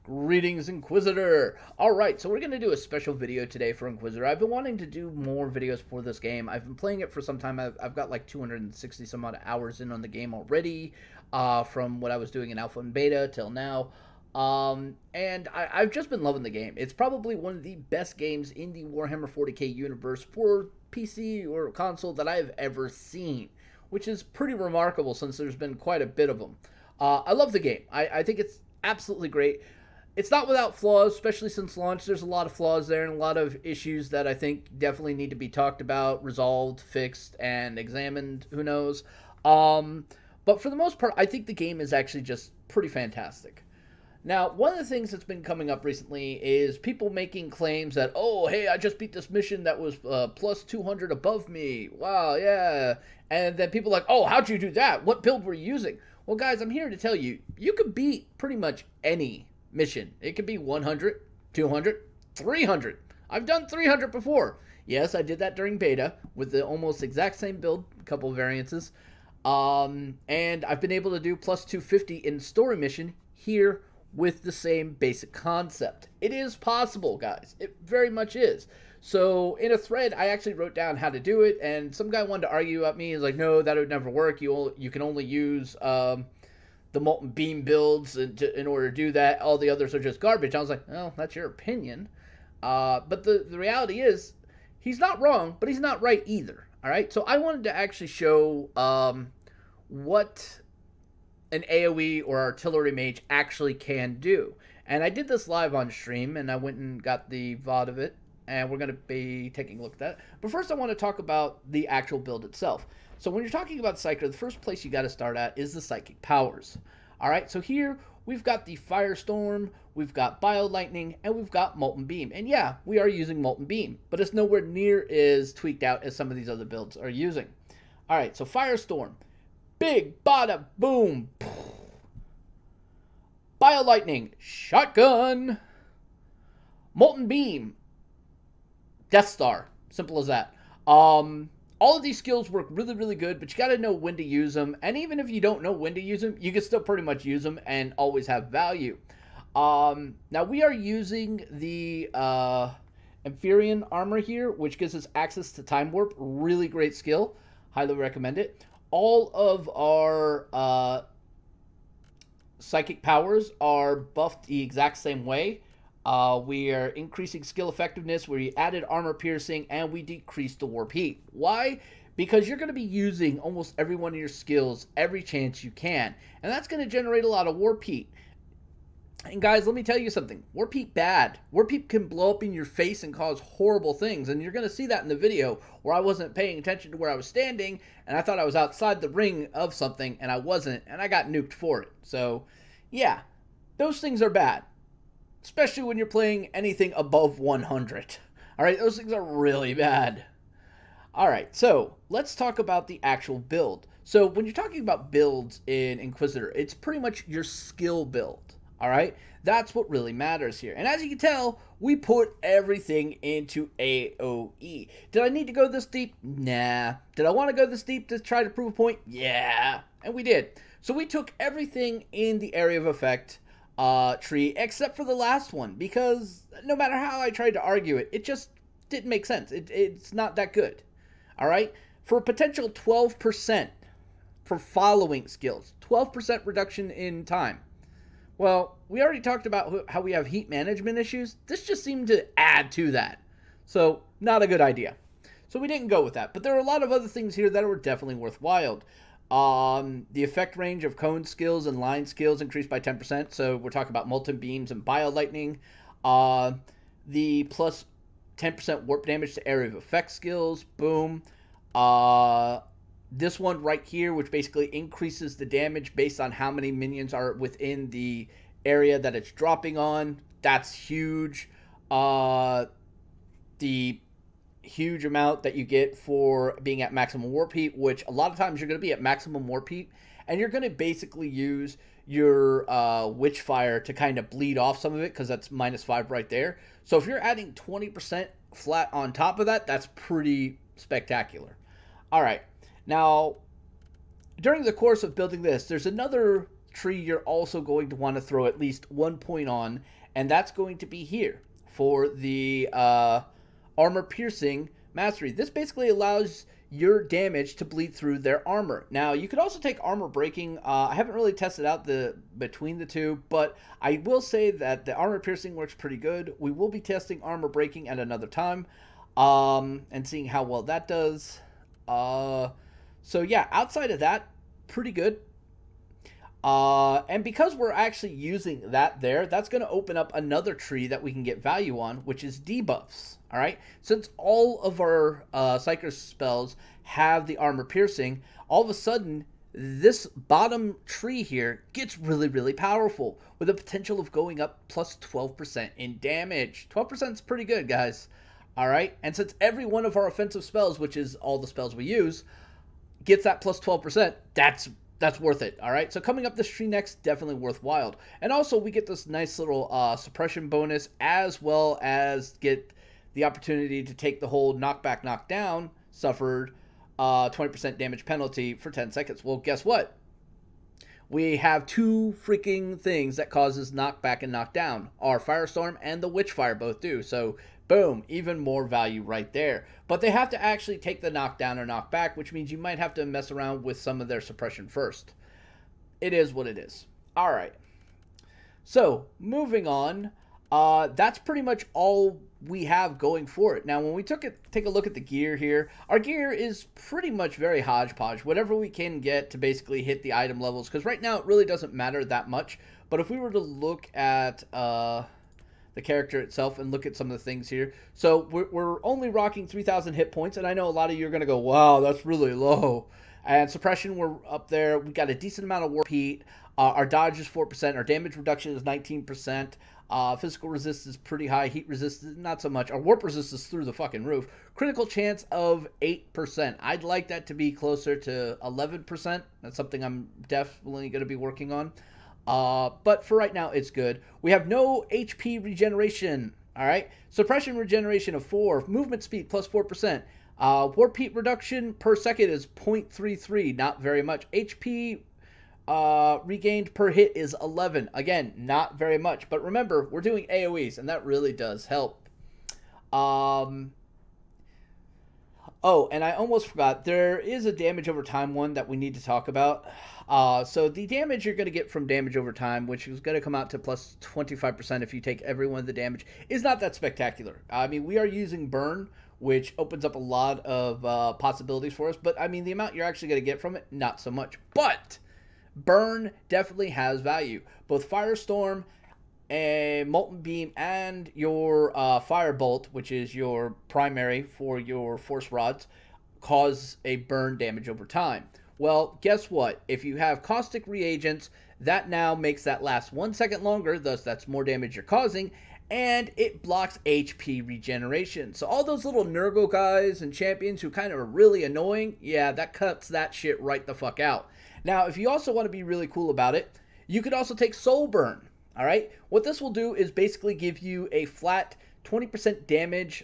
Greetings, Inquisitor! Alright, so we're going to do a special video today for Inquisitor. I've been wanting to do more videos for this game. I've been playing it for some time. I've got like 260 some odd hours in on the game already, from what I was doing in Alpha and Beta till now. And I've just been loving the game. It's probably one of the best games in the Warhammer 40k universe for PC or console that I've ever seen, which is pretty remarkable since there's been quite a bit of them. I love the game. I think it's absolutely great. It's not without flaws, especially since launch. There's a lot of flaws there and a lot of issues that I think definitely need to be talked about, resolved, fixed, and examined. Who knows? But for the most part, I think the game is actually just pretty fantastic. Now, one of the things that's been coming up recently is people making claims that, oh, hey, I just beat this mission that was plus 200 above me. Wow, yeah. And then people are like, oh, how'd you do that? What build were you using? Well, guys, I'm here to tell you, you could beat pretty much any mission. It could be 100, 200, 300. I've done 300 before. Yes, I did that during beta with the almost exact same build, a couple of variances. And I've been able to do plus 250 in story mission here with the same basic concept. It is possible, guys. It very much is. So in a thread, I actually wrote down how to do it, and some guy wanted to argue at me. He's like, no, that would never work. You can only use the molten beam builds in order to do that. All the others are just garbage. I was like, well, that's your opinion. But the reality is, he's not wrong, but he's not right either. All right? So I wanted to actually show what an AoE or artillery mage actually can do. And I did this live on stream, and I went and got the VOD of it, and we're going to be taking a look at that. But first I want to talk about the actual build itself. So when you're talking about Psyker, the first place you got to start at is the psychic powers. Alright, so here we've got the Firestorm, we've got Bio Lightning, and we've got Molten Beam. And yeah, we are using Molten Beam, but it's nowhere near as tweaked out as some of these other builds are using. Alright, so Firestorm. Big, bada, boom. Bio Lightning. Shotgun. Molten Beam. Death Star. Simple as that. All of these skills work really, really good, but you got to know when to use them. And even if you don't know when to use them, you can still pretty much use them and always have value. Now, we are using the Amphibian armor here, which gives us access to Time Warp. Really great skill. Highly recommend it. All of our psychic powers are buffed the exact same way. We are increasing skill effectiveness, we added armor piercing, and we decreased the warp heat. Why? Because you're going to be using almost every one of your skills every chance you can. And that's going to generate a lot of warp heat. And guys, let me tell you something. Warp heat bad. Warp heat can blow up in your face and cause horrible things. And you're going to see that in the video where I wasn't paying attention to where I was standing. And I thought I was outside the ring of something, and I wasn't. And I got nuked for it. So, yeah. Those things are bad. Especially when you're playing anything above 100. Alright, those things are really bad. Alright, so let's talk about the actual build. So when you're talking about builds in Inquisitor, it's pretty much your skill build. Alright, that's what really matters here. And as you can tell, we put everything into AoE. Did I need to go this deep? Nah. Did I want to go this deep to try to prove a point? Yeah. And we did. So we took everything in the area of effect tree except for the last one, because no matter how I tried to argue it, it just didn't make sense. It's not that good. Alright? For a potential 12% for following skills, 12% reduction in time. Well, we already talked about how we have heat management issues. This just seemed to add to that. So, not a good idea. So we didn't go with that. But there are a lot of other things here that were definitely worthwhile. The effect range of cone skills and line skills increased by 10%. So we're talking about Molten Beams and Bio Lightning. The plus 10% warp damage to area of effect skills. Boom. This one right here, which basically increases the damage based on how many minions are within the area that it's dropping on. That's huge. The huge amount that you get for being at maximum warp heat, which a lot of times you're going to be at maximum warp heat, and you're going to basically use your Witchfire to kind of bleed off some of it, because that's -5 right there. So if you're adding 20% flat on top of that, that's pretty spectacular. All right. Now, during the course of building this, there's another tree you're also going to want to throw at least 1 point on, and that's going to be here for the armor piercing mastery. This basically allows your damage to bleed through their armor. Now, you could also take armor breaking. I haven't really tested out between the two, but I will say that the armor piercing works pretty good. We will be testing armor breaking at another time, and seeing how well that does. So yeah, outside of that, pretty good. And because we're actually using that there, that's going to open up another tree that we can get value on, which is debuffs. All right. Since all of our Psyker spells have the armor piercing, all of a sudden, this bottom tree here gets really, really powerful with the potential of going up plus 12% in damage. 12% is pretty good, guys. All right. And since every one of our offensive spells, which is all the spells we use, gets that plus 12%, that's worth it. All right, so coming up this tree next, definitely worthwhile. And also we get this nice little suppression bonus, as well as get the opportunity to take the whole knockback knockdown suffered 20% damage penalty for 10 seconds. Well, guess what? We have two freaking things that causes knockback and knockdown. Our Firestorm and the Witchfire both do. So boom, even more value right there. But they have to actually take the knockdown or knockback, which means you might have to mess around with some of their suppression first. It is what it is. All right. So moving on, that's pretty much all we have going for it. Now, when we take a look at the gear here, our gear is pretty much very hodgepodge. Whatever we can get to basically hit the item levels, because right now it really doesn't matter that much. But if we were to look at the character itself and look at some of the things here. So we're only rocking 3,000 hit points, and I know a lot of you are going to go, wow, that's really low. And suppression, we're up there. We got a decent amount of warp heat. Our dodge is 4%. Our damage reduction is 19%. Physical resist is pretty high. Heat resist, not so much. Our warp resist is through the fucking roof. Critical chance of 8%. I'd like that to be closer to 11%. That's something I'm definitely going to be working on. But for right now, it's good. We have no HP regeneration. All right. Suppression regeneration of 4. Movement speed plus 4%. Warp heat reduction per second is 0.33. Not very much. HP regained per hit is 11. Again, not very much. But remember, we're doing AoEs, and that really does help. Oh, and I almost forgot. There is a damage over time one that we need to talk about. So the damage you're going to get from damage over time, which is going to come out to plus 25% if you take every one of the damage, is not that spectacular. I mean, we are using burn, which opens up a lot of possibilities for us. But, I mean, the amount you're actually going to get from it, not so much. But burn definitely has value. Both Firestorm, a Molten Beam, and your Firebolt, which is your primary for your Force Rods, cause a burn damage over time. Well, guess what? If you have Caustic Reagents, that now makes that last 1 second longer, thus that's more damage you're causing, and it blocks HP regeneration. So all those little Nurgle guys and champions who kind of are really annoying, yeah, that cuts that shit right the fuck out. Now, if you also want to be really cool about it, you could also take Soul Burn. All right, what this will do is basically give you a flat 20% damage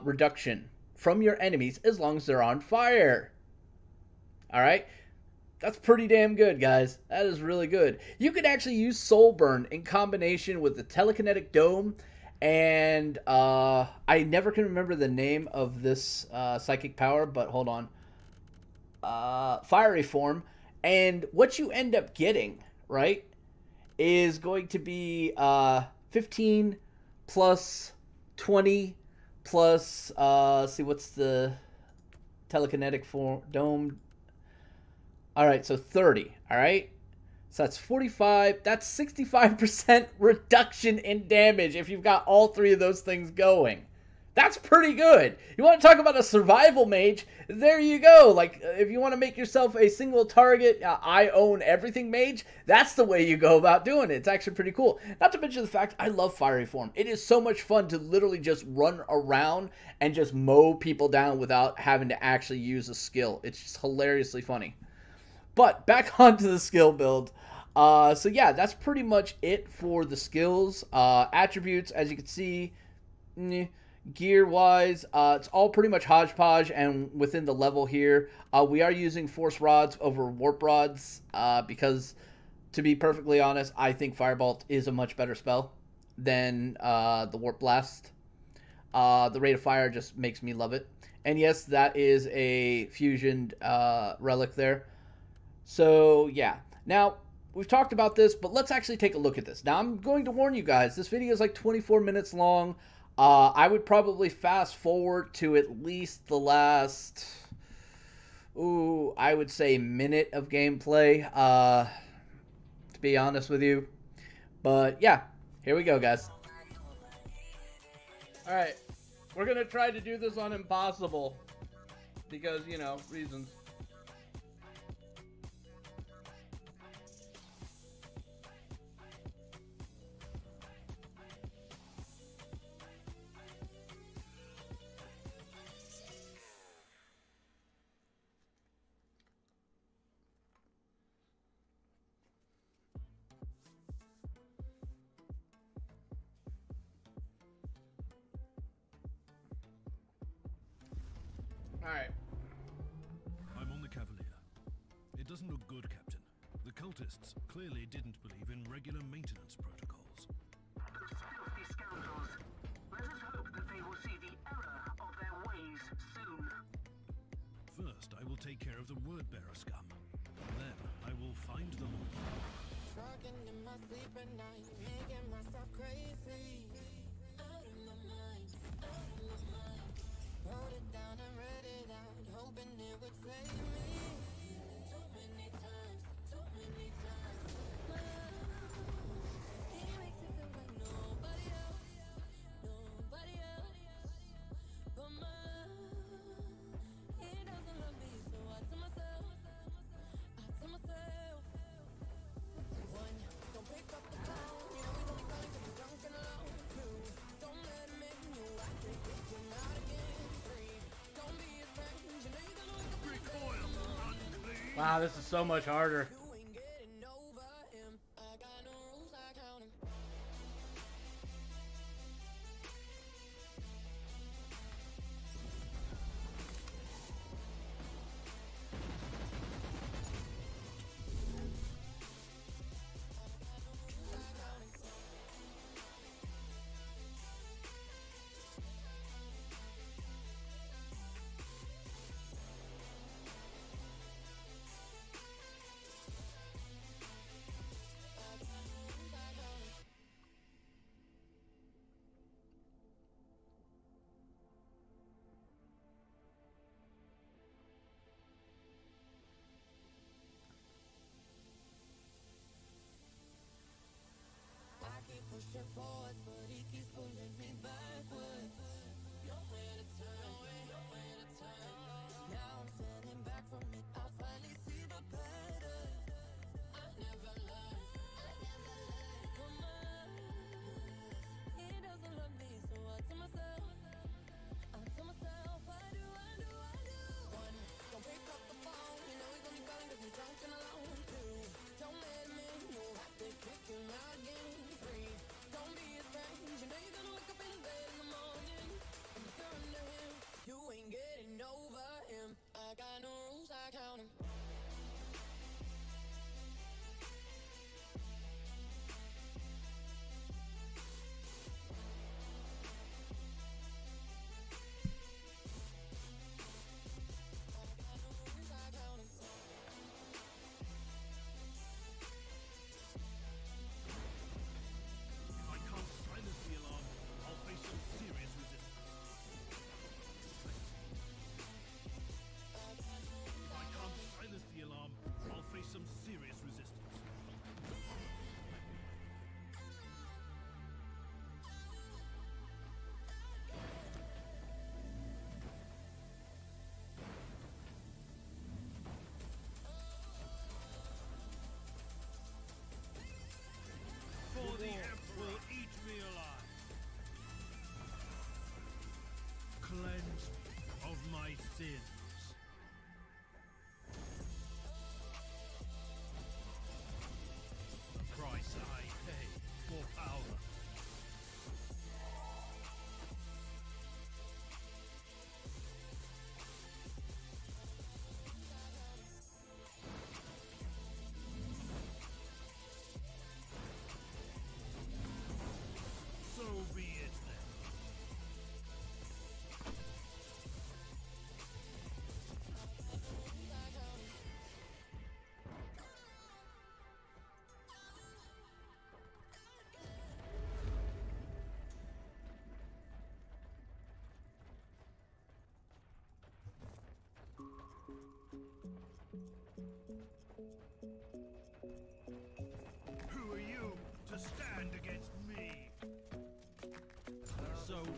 reduction from your enemies as long as they're on fire. All right, that's pretty damn good, guys. That is really good. You could actually use Soul Burn in combination with the Telekinetic Dome, and I never can remember the name of this psychic power, but hold on. Fiery Form, and what you end up getting, right, is going to be 15 plus 20 plus, see, what's the telekinetic form dome? All right, so 30, all right? So that's 45. That's 65% reduction in damage if you've got all three of those things going. That's pretty good. You want to talk about a survival mage? There you go. Like, if you want to make yourself a single target, I own everything mage, that's the way you go about doing it. It's actually pretty cool. Not to mention the fact I love Fiery Form. It is so much fun to literally just run around and just mow people down without having to actually use a skill. It's just hilariously funny. But back onto the skill build. So yeah, that's pretty much it for the skills. Attributes, as you can see, gear-wise, it's all pretty much hodgepodge, and within the level here, we are using Force Rods over Warp Rods because to be perfectly honest, I think Firebolt is a much better spell than the Warp Blast. The Rate of Fire just makes me love it. And yes, that is a fusion relic there. So, yeah. Now, we've talked about this, but let's actually take a look at this. Now, I'm going to warn you guys, this video is like 24 minutes long. I would probably fast forward to at least the last, I would say minute of gameplay, to be honest with you. But, yeah, here we go, guys. Alright, we're going to try to do this on Impossible, because, you know, reasons. Alright. I'm on the Cavalier. It doesn't look good, Captain. The cultists clearly didn't believe in regular maintenance protocols. Those filthy scoundrels. Let us hope that they will see the error of their ways soon. First, I will take care of the word-bearer scum. Then, I will find them all. Talking in my sleep at night, making myself crazy. Out of my mind, out of my mind. Wrote it down and read it out, hoping it would save me. Too many times, too many times. My love, he makes it feel like nobody else, nobody else. But my love, he doesn't love me, so I tell myself, one, don't pick up the phone, you know he's only calling 'cause he's drunk and alone. Two, don't let him in, you act like it's not again. Three, don't be a friend, you know you're gonna wake up and Recoil, unclean! Wow, this is so much harder. you ain't getting over him. I got no rules, I count 'em.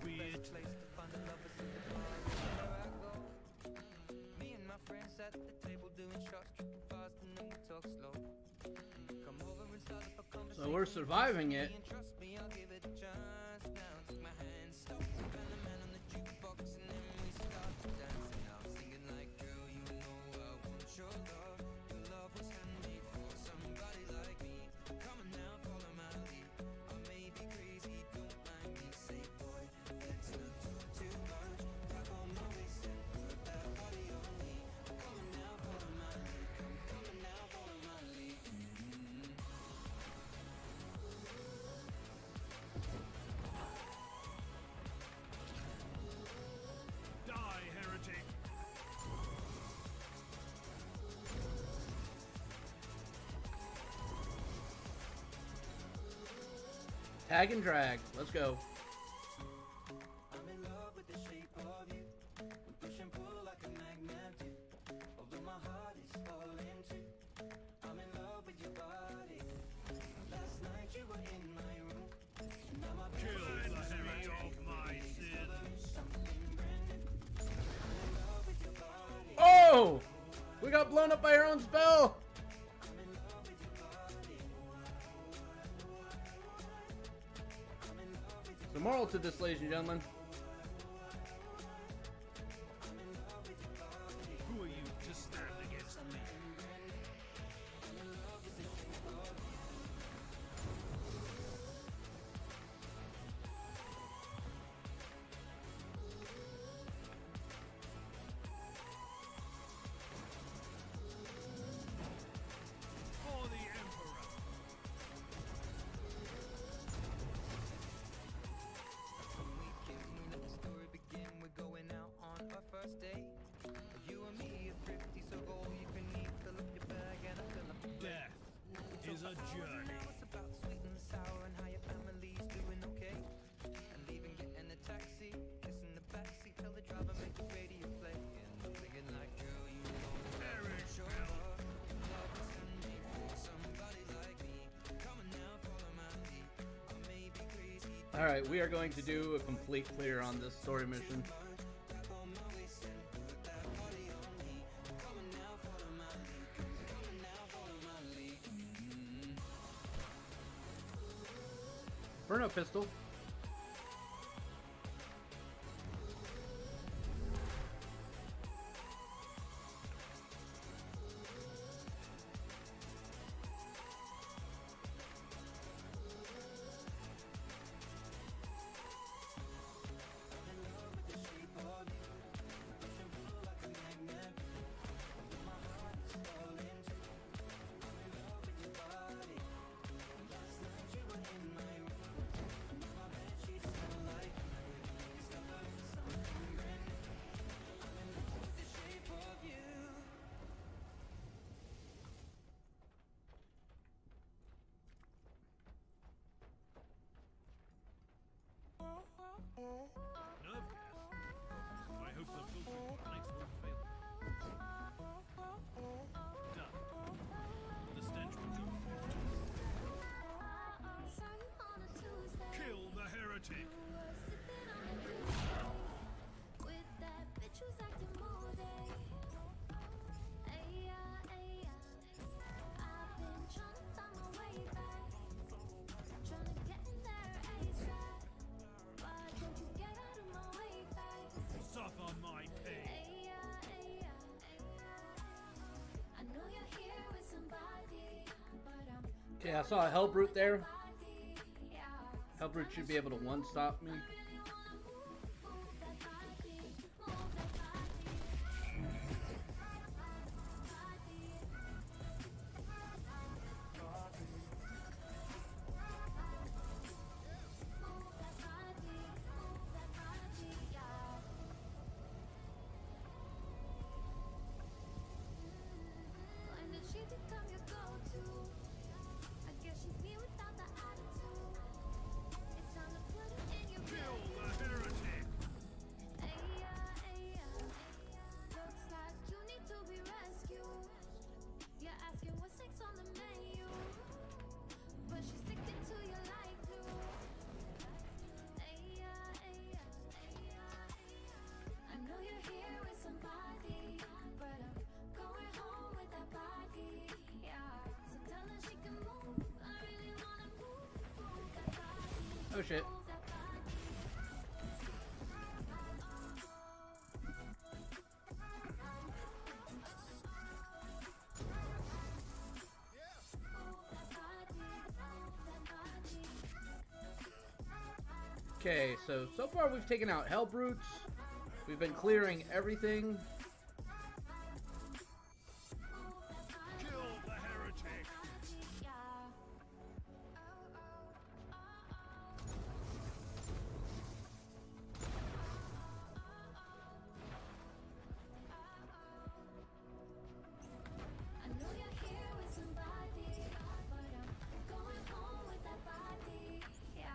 be it. Place to find a lover, so the where I go. Me and my friends at the table doing shots, tripping fast, and then we talk slow. Come over and start up a conversation. So we're surviving it. And trust me, I'll give it a chance. Now take my hand, stop, and the man on the jukebox, and then we start to dance. And I'm singing like, girl, you know I want your love. Your love was handmade for somebody like me. Come on now, follow my lead. I may be crazy, don't mind me. Say, boy, let's not talk too much. Back on my waist and put that body on me. Come on now, follow my lead. Come on now, follow my lead. Die, heretic. Tag and drag. Let's go. I'm in love with the shape of you. We push and pull like a magnet do. Although my heart is falling too. I'm in love with your body. Last night you were in my room. Now my Kill the heretic of my sins. something brand new. I'm in love with your body. Oh! We got blown up by our own spell! I'm in love with your body. I'm in love with your The moral to this, ladies and gentlemen, Who are you to stand against me? For the Emperor. When we let the story begin. We're going out on our first date. You and me are thrifty, so go all you can eat. Fill up your bag and I fill up the Death is a journey. Now it's about sweet and sour and how your family's doing okay. And leaving, getting a taxi, kissing the backseat, tell the driver make the radio play. And I'm thinking like, girl, you know Eric, your love. Love was handmade for somebody like me. Come on now, follow my lead. I may be crazy. alright, we are going to do a complete clear on this story mission. Burnout pistol. Nerve gas. I hope the filtering planets won't fail. Done. The stench will go. Kill the heretic. Suffer my pain. Okay, I saw a Hellbrute there. Hellbrute should be able to one-stop me. Kill Oh shit. Okay, so far we've taken out Hell Brutes. We've been clearing everything. Kill the heretic! I know you're here with somebody, but I'm going home with that body. Yeah,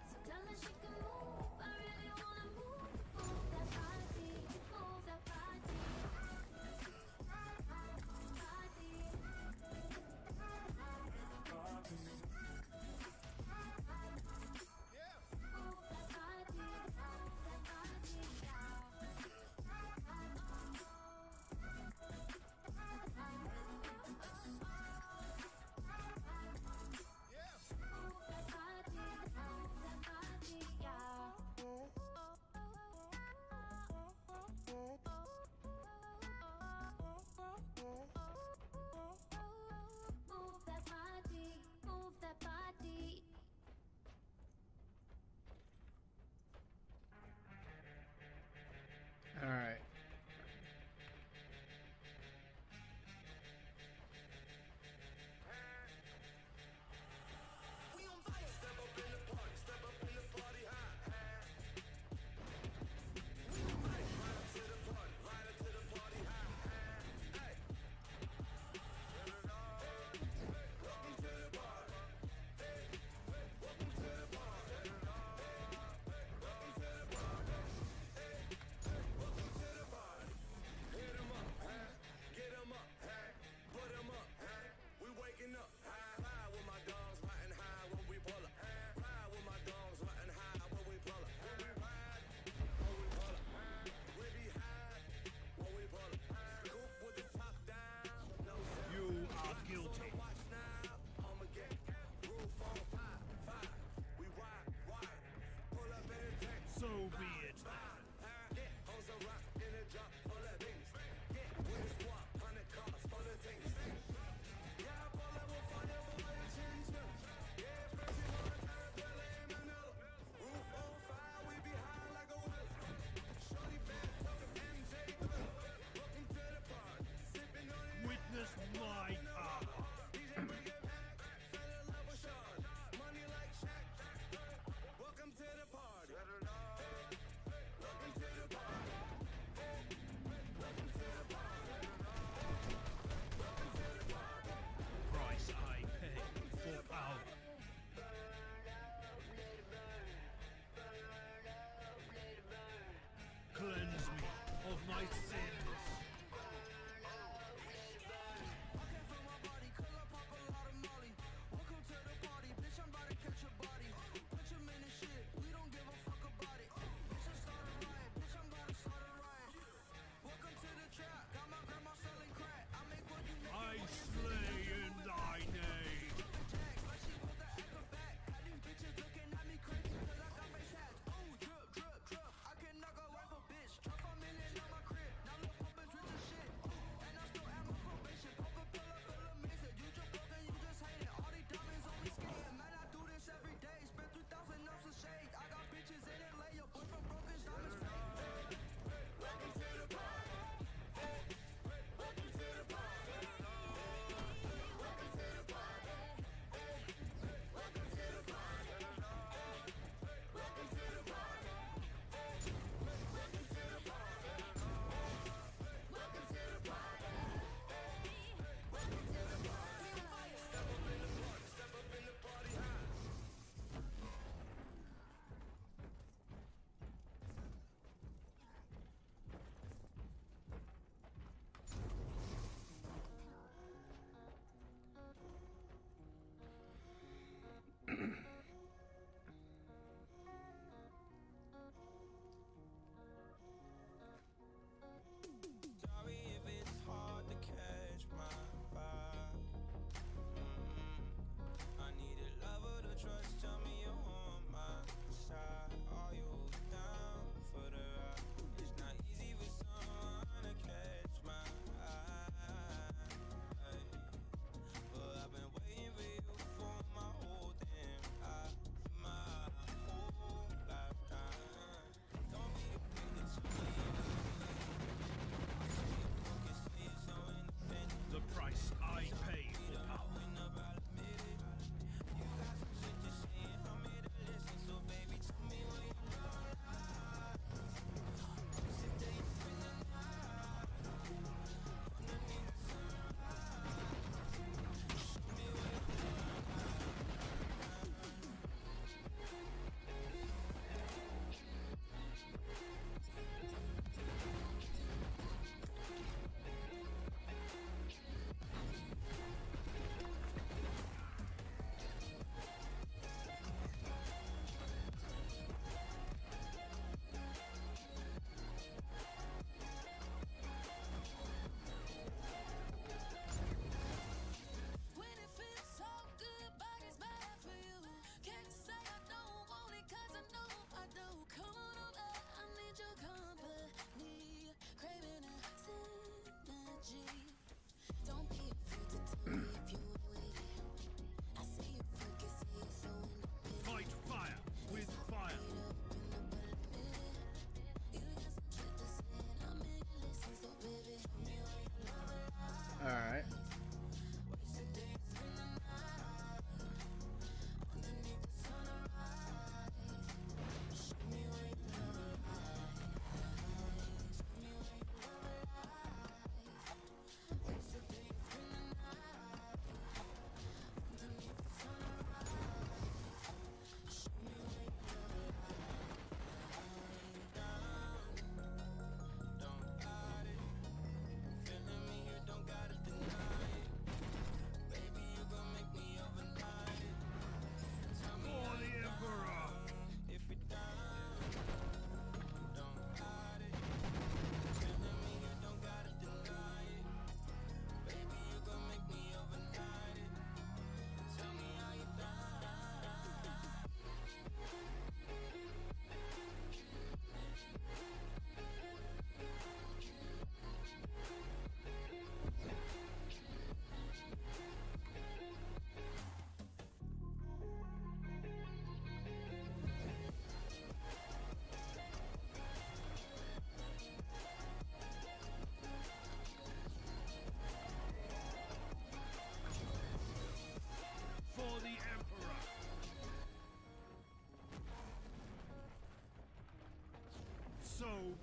so tell me she can move. I really wanna move that body, move that body.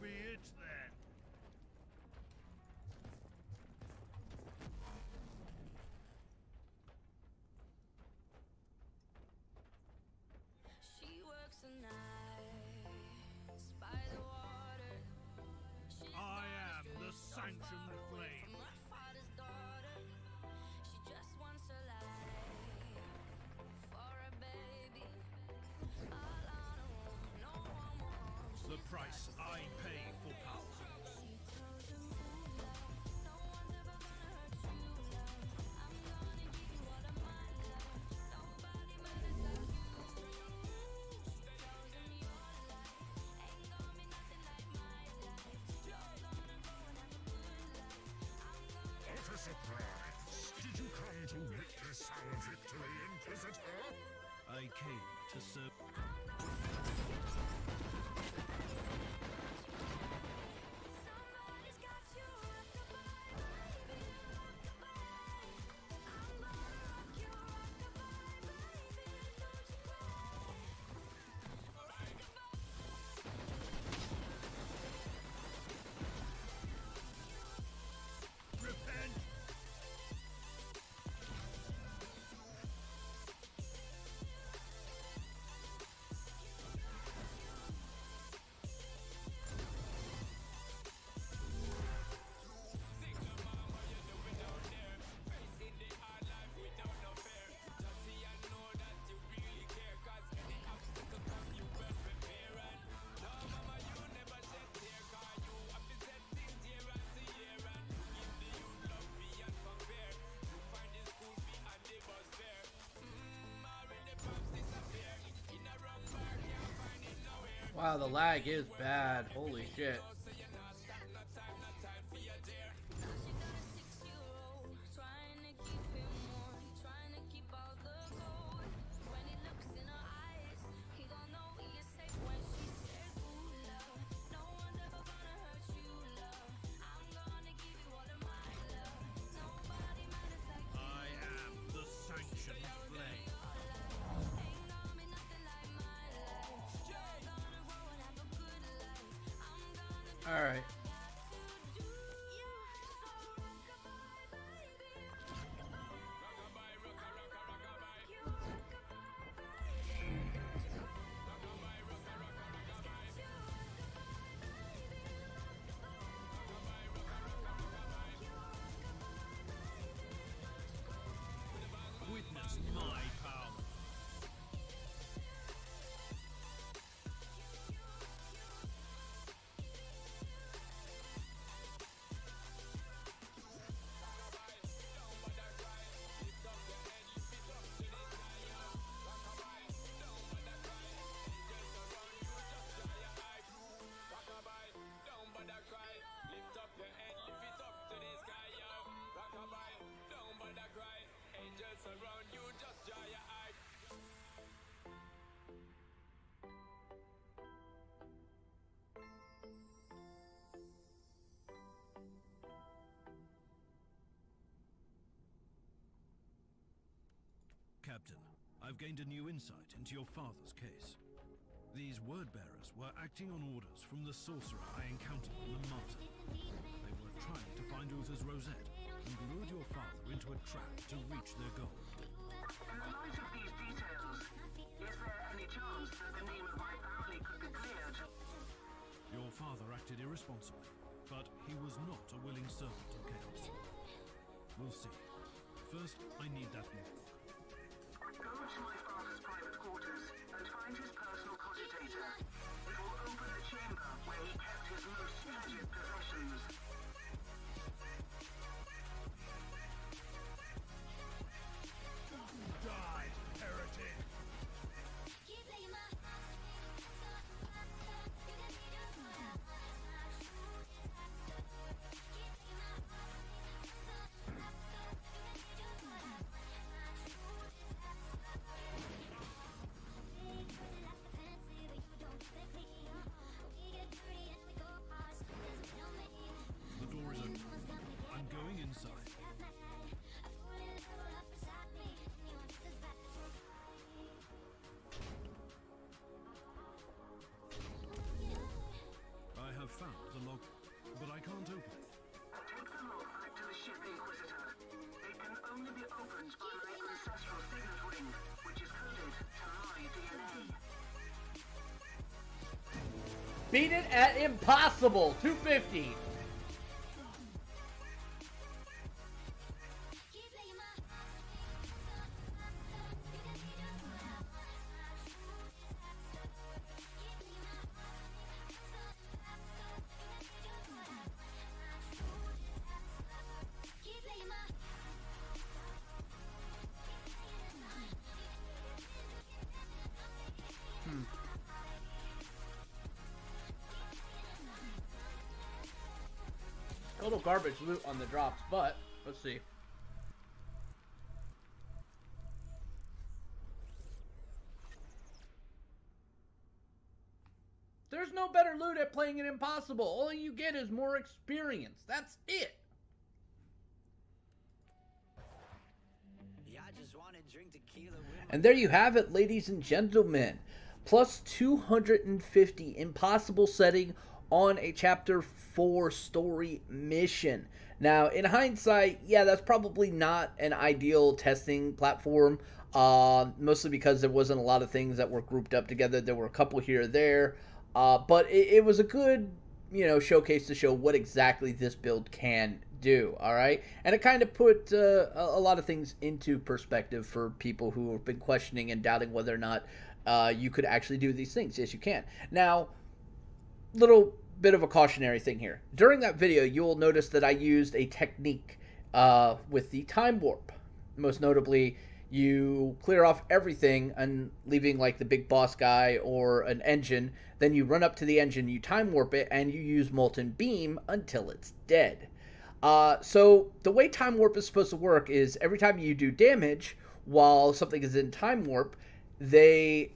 be it then. She works the nights by the water. She's I gone am the astray, so sanctioned far away flame. from her father's daughter. She just wants her life for a baby. All on her own, no one will home. The She's price got to I stay pay for power. She tells him, "Ooh, love, no one's ever gonna hurt you, love. I'm gonna give you all of my love. Nobody matters like you." She tells him, "Your life ain't gonna be nothing like my life. You're gonna go and have a good life. I'm gonna." What a surprise! Did you come to witness our victory, Inquisitor? I came to serve. Somebody's got you rock-a-bye, baby, rock-a-bye. I'm gonna rock you rock-a-bye, baby, don't you cry. Repent! Wow, the lag is bad. Holy shit. She got a 6-year-old, trying to keep him warm, trying to keep all the gold. When he looks in her eyes, he gon' know he is safe when she says, "Ooh, love, no one's ever gonna hurt you, love. I'm gonna give you all of my love. Nobody matters like you. I am the sanctioned flame. Ain't gonna be nothing like my life. You're gonna grow and have a good life. I'm gonna All right. Witness my power. Captain, I've gained a new insight into your father's case. These word-bearers were acting on orders from the sorcerer I encountered on the Martyr. They were trying to find Uther's rosette and lured your father into a trap to reach their goal. In the light of these details, is there any chance that the name of my family could be cleared? Your father acted irresponsibly, but he was not a willing servant of chaos. We'll see. First, I need that notebook. Go to my father's private quarters and find his personal cogitator. It will open the chamber where he kept his most treasured possessions. Die, heretic! Beat it at impossible. 250. A little garbage loot on the drops, but let's see. There's no better loot at playing it impossible. All you get is more experience. That's it. Yeah, I just want to drink tequila with my And there you have it, ladies and gentlemen. Plus 250 impossible setting on a Chapter 4 story mission. Now, in hindsight, yeah, that's probably not an ideal testing platform, mostly because there wasn't a lot of things that were grouped up together. There were a couple here or there, but it was a good, showcase to show what exactly this build can do, all right? And it kind of put a lot of things into perspective for people who have been questioning and doubting whether or not you could actually do these things. Yes, you can. Now, little bit of a cautionary thing here. During that video, you will notice that I used a technique with the time warp. Most notably, you clear off everything and leaving like the big boss guy or an engine. Then you run up to the engine, you time warp it, and you use Molten Beam until it's dead. So the way time warp is supposed to work is every time you do damage while something is in time warp, the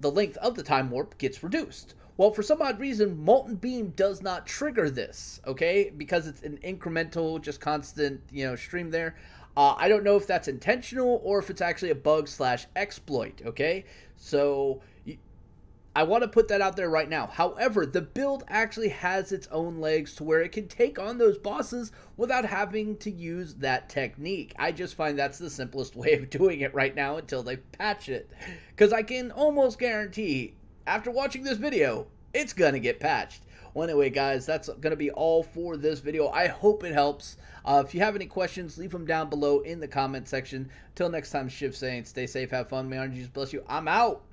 length of the time warp gets reduced. Well, for some odd reason, Molten Beam does not trigger this, okay? Because it's an incremental, just constant, stream there. I don't know if that's intentional or if it's actually a bug / exploit, okay? So I want to put that out there right now. However, the build actually has its own legs to where it can take on those bosses without having to use that technique. I just find that's the simplest way of doing it right now until they patch it. Because I can almost guarantee, after watching this video, it's going to get patched. Well, anyway, guys, that's going to be all for this video. I hope it helps. If you have any questions, leave them down below in the comment section. Till next time, Shiv saying, stay safe, have fun, may our Jesus bless you. I'm out.